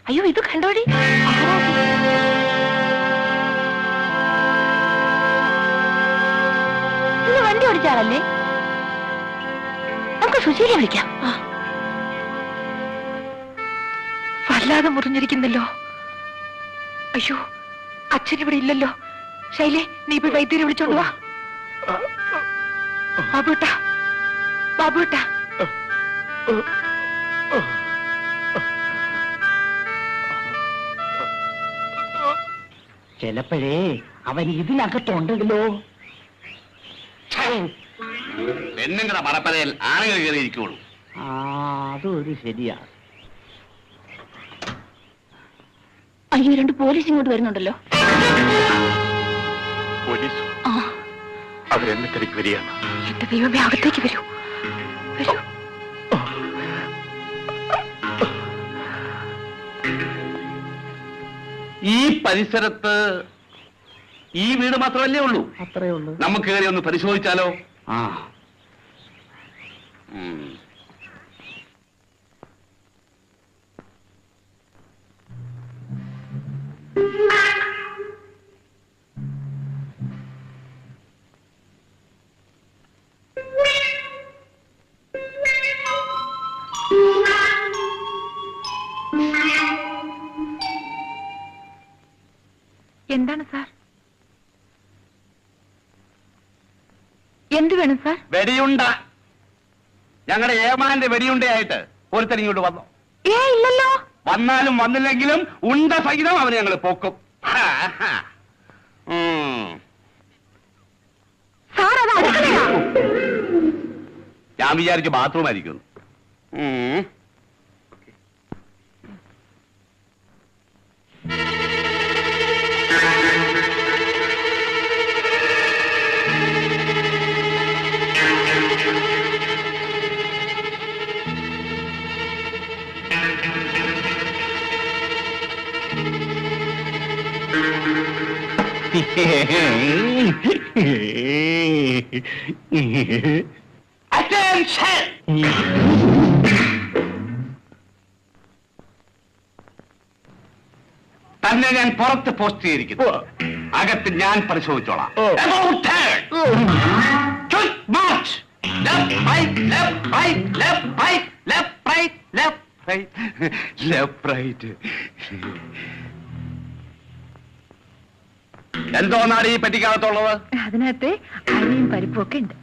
അയ്യോ ഇത് കണ്ടോടി, ഇന്ന് വണ്ടി ഓടിച്ചാളല്ലേ? നമുക്ക് സുശീല വിളിക്കാം. വല്ലാതെ മുറിഞ്ഞിരിക്കുന്നല്ലോ. അയ്യോ അച്ഛൻ ഇവിടെ ഇല്ലല്ലോ. ശൈലേ, നീ പോയി വൈദ്യരെ വിളിച്ചോണ്ട് വാ. ബാബുട്ടാ, ബാബുട്ടാ. ചിലപ്പോഴേ അവൻ ഇതിനകത്തുണ്ടെങ്കിലോ. പെണ്ണുങ്ങളുടെ മറപ്പരയിൽ ആളുകൾ കയറിയിരിക്കുള്ളൂ. അതൊരു ശരിയാ. അയ്യോ, 2 പോലീസ് ഇങ്ങോട്ട് വരുന്നുണ്ടല്ലോ. പോലീസ് അവരെന്നെ തിരക്ക് വരികയാണ്. എന്റെ ദൈവമേ, അകത്തേക്ക് വരൂ, വരൂ. ഈ പരിസരത്ത് ഈ വീട് മാത്രമല്ലേ ഉള്ളൂ? അത്രേ ഉള്ളൂ. നമുക്ക് കയറി ഒന്ന് പരിശോധിച്ചാലോ? എന്താണ് സാർ? എന്ത് വേണം സാർ? വെടിയുണ്ട. ഞങ്ങളുടെ ഏമാന്റെ വെടിയുണ്ടയായിട്ട് ഒരുത്തൻ ഇങ്ങോട്ട് വന്നു. ഇല്ലല്ലോ. വന്നാലും വന്നില്ലെങ്കിലും ഉണ്ട സഹിതം അവനെ ഞങ്ങൾ പൊക്കും. സാർ അത് അടുക്കളയാ. ഞാൻ വിചാരിച്ചു ബാത്റൂം ആയിരിക്കുന്നു. തന്നെ ഞാൻ പുറത്ത് പോസ്റ്റ് ചെയ്തിരിക്കുന്നു. അകത്ത് ഞാൻ പരിശോധിച്ചോളാം. എന്തോന്നാണ് ഈ പെട്ടിക്കകത്തുള്ളത്? അതിനകത്ത് അരിയും പരിപ്പും ഒക്കെ ഉണ്ട്.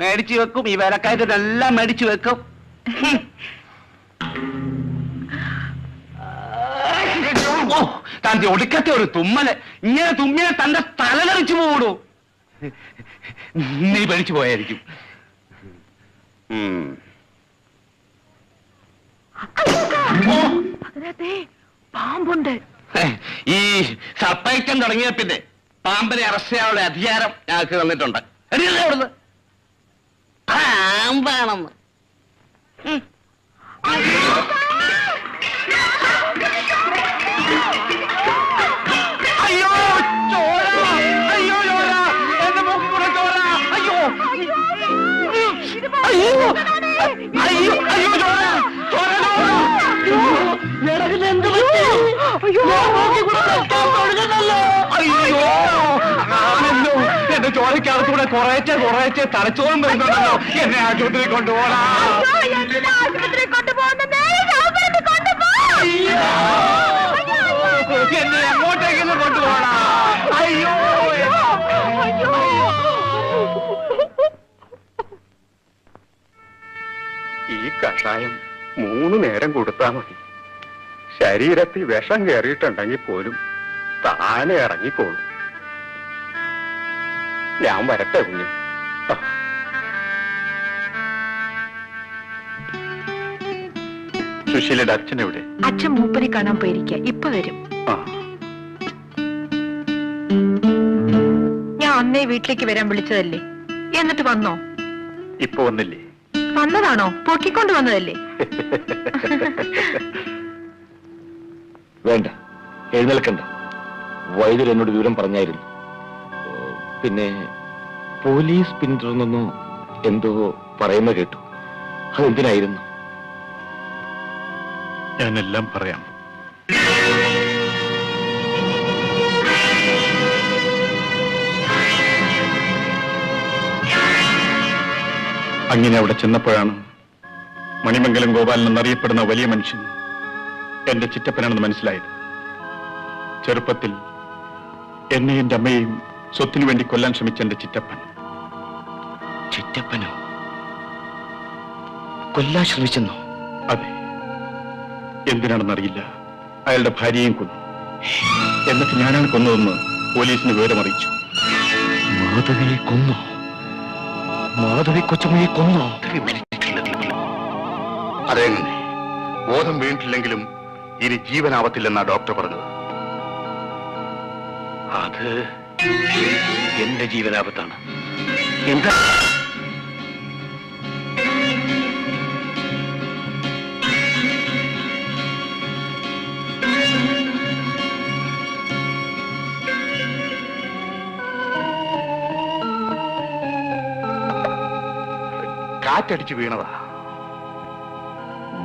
മേടിച്ചു വെക്കും. ഈ വേലക്കാരനെല്ലാം മേടിച്ചു വെക്കും. തന്റെ ഒടുക്കത്തെ ഒരു തുമ്മല്. ഇങ്ങനെ തുമ്മിയെ തന്റെ തലതെറിച്ചു പോടൂ. നീ പേടിച്ചു പോയായിരിക്കും. അതിനകത്ത് പാമ്പുണ്ട്. ഈ സർപ്പൈറ്റം തുടങ്ങിയ പിന്നെ പാമ്പിനെ അറസ്റ്റ് ചെയ്യാനുള്ള അധികാരം ഞങ്ങൾക്ക് തന്നിട്ടുണ്ട്. എടിയല്ലേ അവിടുന്ന് പാമ്പാണെന്ന്. അയ്യോ ചോര! അയ്യോ ചോര! എന്റെ മൂക്കിൽ കൂടെ ചോര! അയ്യോ അയ്യോ അയ്യോ അയ്യോ ചോര! ചോര! അയ്യോ എന്റെ ചോരക്കകത്തൂടെ കുറേച്ചെ തലച്ചോറും വരുന്നുണ്ടല്ലോ. എന്നെ ആശുപത്രി കൊണ്ടുപോകാ. എന്നെ എങ്ങോട്ടേക്ക് കൊണ്ടുപോകണം? അയ്യോ ഈ കഷായം 3 നേരം കൊടുത്താൽ മതി. ശരീരത്തിൽ വിഷം കയറിയിട്ടുണ്ടെങ്കിൽ പോലും താനെ ഇറങ്ങിക്കോളും. ഞാൻ വരട്ടെ കുഞ്ഞു. സുശീലയുടെ അച്ഛൻ എവിടെ? അച്ഛൻ മൂപ്പനെ കാണാൻ പോയിരിക്കുക. ഇപ്പൊ വരും. ഞാൻ അന്നേ വീട്ടിലേക്ക് വരാൻ വിളിച്ചതല്ലേ, എന്നിട്ട് വന്നോ? ഇപ്പൊ വന്നില്ലേ? വന്നതാണോ? പൊക്കിക്കൊണ്ട് വന്നതല്ലേ? വേണ്ട, എഴുന്നേൽക്കണ്ട. വൈദ്യർ എന്നോട് വിവരം പറഞ്ഞായിരുന്നു. പിന്നെ പോലീസ് പിന്തുടർന്നു എന്തോ പറയുന്ന കേട്ടു. അതെന്തിനായിരുന്നു? ഞാനെല്ലാം പറയാം. അങ്ങനെ അവിടെ ചെന്നപ്പോഴാണ് മണിമംഗലം ഗോപാലൻ എന്നറിയപ്പെടുന്ന വലിയ മനുഷ്യൻ എന്റെ ചിറ്റപ്പനാണെന്ന് മനസ്സിലായത്. ചെറുപ്പത്തിൽ എന്നെയും എന്റെ അമ്മയെയും സ്വത്തിനു വേണ്ടി കൊല്ലാൻ ശ്രമിച്ച എന്റെ ചിറ്റപ്പൻ. ചിറ്റപ്പനോ? കൊല്ലാൻ ശ്രമിച്ചെന്നോ? അതെ. എന്തിനാണെന്നറിയില്ല, അയാളുടെ ഭാര്യയെയും കൊന്നു. എന്നിട്ട് ഞാനാണ് കൊന്നതെന്ന് പോലീസിന് വിവരമറിയിച്ചു. മാധവിയെ കൊന്നോ? മാധവി കൊച്ചമ്മയെ കൊന്നോ? അതെങ്ങനെ? ബോധം വീണിട്ടില്ലെങ്കിലും ഇനി ജീവനാവത്തില്ലെന്നാ ഡോക്ടർ പറഞ്ഞത്. അത് എന്റെ ജീവനാപത്താണ്. എന്താ? കാറ്റടിച്ച് വീണതാ.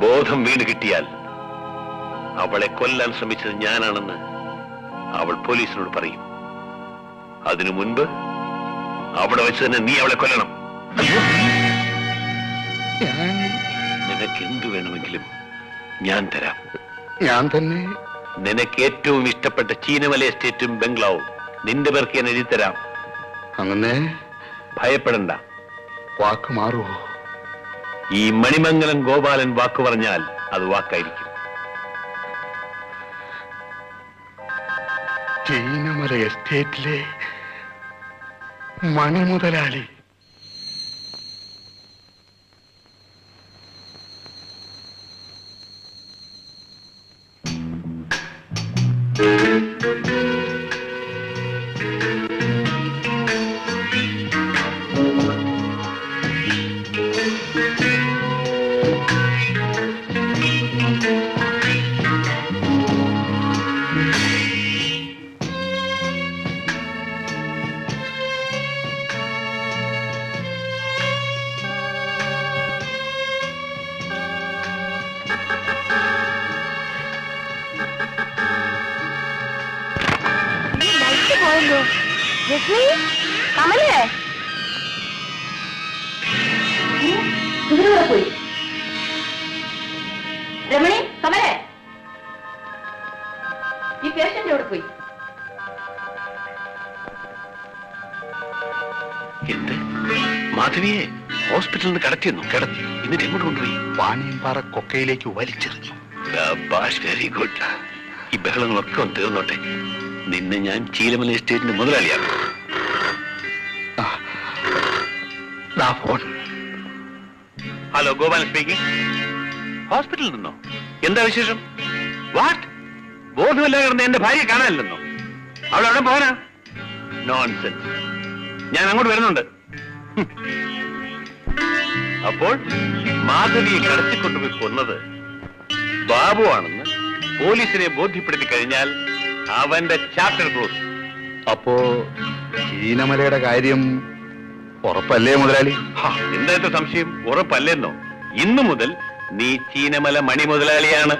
ബോധം വീണ് കിട്ടിയാൽ അവളെ കൊല്ലാൻ ശ്രമിച്ചത് ഞാനാണെന്ന് അവൾ പോലീസിനോട് പറയും. അതിനു മുൻപ് അവിടെ വെച്ച് തന്നെ നീ അവളെ കൊല്ലണം. നിനക്ക് എന്തു വേണമെങ്കിലും ഞാൻ തരാം. ഞാൻ തന്നെ? നിനക്ക് ഏറ്റവും ഇഷ്ടപ്പെട്ട ചീനമല എസ്റ്റേറ്റും ബംഗ്ലാവും നിന്റെ പേർക്ക് ഞാൻ എഴുതി തരാം. അങ്ങനെ ഭയപ്പെടണ്ട. വാക്ക് മാറുമോ? ഈ മണിമംഗലം ഗോപാലൻ വാക്ക് പറഞ്ഞാൽ അത് വാക്കായിരിക്കും. ചീനമല എസ്റ്റേറ്റിലെ മണി മുതലാളി. കമലേ ഇവരുടെ പോയി. രമണി, കമലേ, ഈ പേഷ്യന്റ് എവിടെ പോയി? എന്ത്? മാധവിയെ ഹോസ്പിറ്റലിൽ നിന്ന് കടത്തിയെന്നു? കിടത്തി. എന്നിട്ട് എങ്ങോട്ട് കൊണ്ടുപോയി? വാണിയമ്പാറ കൊക്കയിലേക്ക് വലിച്ചെറിഞ്ഞു. Very good. ഈ ബഹളങ്ങളൊക്കെ ഒന്ന് തീർന്നോട്ടെ. നിന്നെ ഞാൻ ചീലമല എസ്റ്റേറ്റിന്റെ മുതലാളിയാണ്. ഫോൺ. Hello, Gopalan speaking. ഹോസ്പിറ്റലിൽ നിന്നോ? എന്താ വിശേഷം? വാട്ട്? ബോധമല്ല കിടന്ന് എന്റെ ഭാര്യയെ കാണാനില്ലെന്നോ? അവൾ അവിടെ പോകാനാ? നോൺസെൻസ്. ഞാൻ അങ്ങോട്ട് വരുന്നുണ്ട്. അപ്പോൾ മാധവിയെ കടത്തിക്കൊണ്ടുപോയി കൊന്നത് ബാബു ആണെന്ന് പോലീസിനെ ബോധ്യപ്പെടുത്തി കഴിഞ്ഞാൽ അവന്റെ ചാപ്റ്റർ ക്ലോസ്. അപ്പോ ചീനമലയുടെ കാര്യം ഉറപ്പല്ലേ മുതലാളി? എന്താ സംശയം? ഉറപ്പല്ലെന്നോ? ഇന്നു മുതൽ നീ ചീനമല മണി മുതലാളിയാണ്.